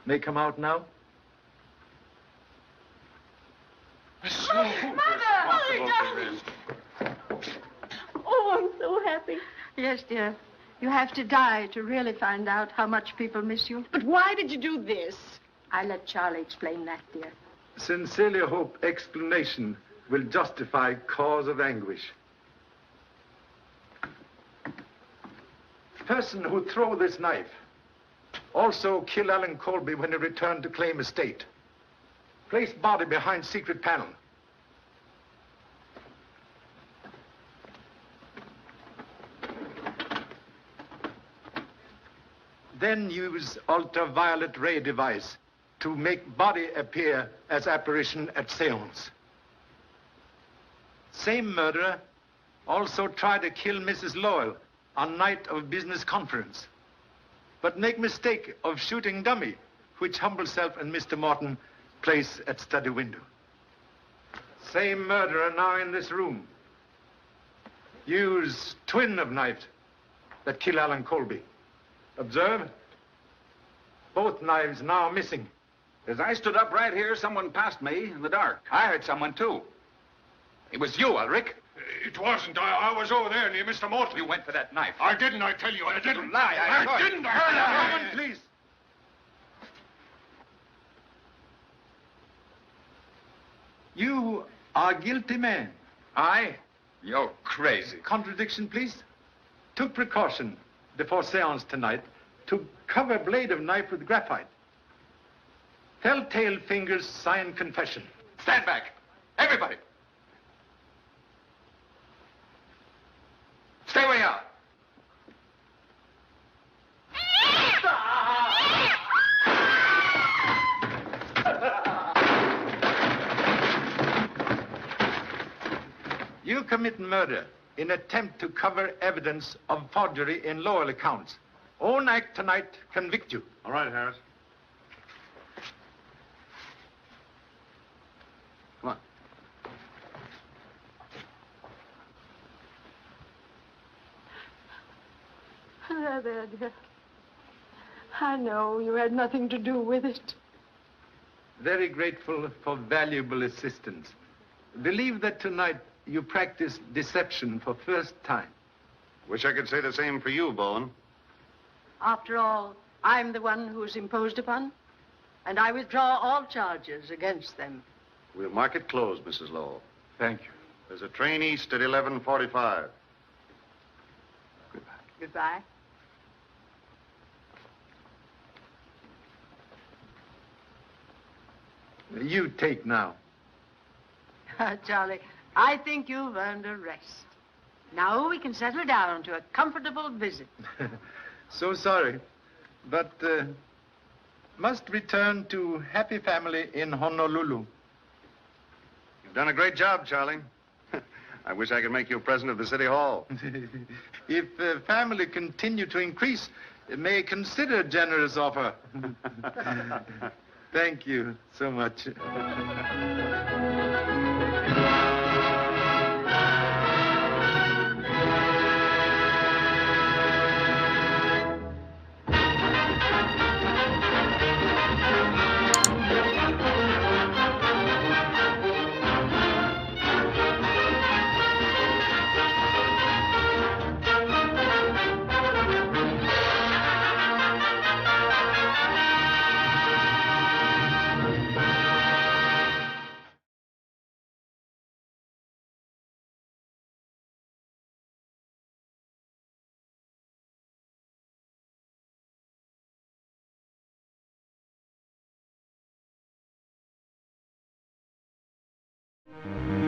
May come out now? Mother, darling! Oh, I'm so happy. Yes, dear. You have to die to really find out how much people miss you. But why did you do this? I let Charlie explain that, dear. Sincerely hope explanation will justify cause of anguish. Person who throw this knife also kill Allen Colby when he returned to claim estate. Place body behind secret panel. Then use ultraviolet ray device to make body appear as apparition at seance. Same murderer also tried to kill Mrs. Lowell on night of business conference, but make mistake of shooting dummy, which humble self and Mr. Morton place at study window. Same murderer now in this room. Use twin of knife that kill Allen Colby. Observe, both knives now missing. As I stood up right here, someone passed me in the dark. I heard someone, too. It was you, Ulrich. It wasn't. I was over there near Mr. Morton. You went for that knife. I didn't, I tell you. I didn't. You lie. I saw it. didn't. Please. You are guilty man. I? You're crazy. Contradiction, please. Took precaution before seance tonight to cover blade of knife with graphite. Telltale fingers sign confession. Stand back. Everybody. Stay where you are. You commit murder in attempt to cover evidence of forgery in Lowell accounts. Own act tonight convict you. All right, Harris. Come on. There, dear. I know you had nothing to do with it. Very grateful for valuable assistance. Believe that tonight you practiced deception for first time. Wish I could say the same for you, Bowen. After all, I'm the one who was imposed upon, and I withdraw all charges against them. We'll mark it closed, Mrs. Lowell. Thank you. There's a train east at 11:45. Goodbye. You take now. Charlie, I think you've earned a rest. Now we can settle down to a comfortable visit. So sorry, but must return to happy family in Honolulu. You've done a great job, Charlie. I wish I could make you president of the City Hall. If family continue to increase, it may consider a generous offer. Thank you so much. Thank you.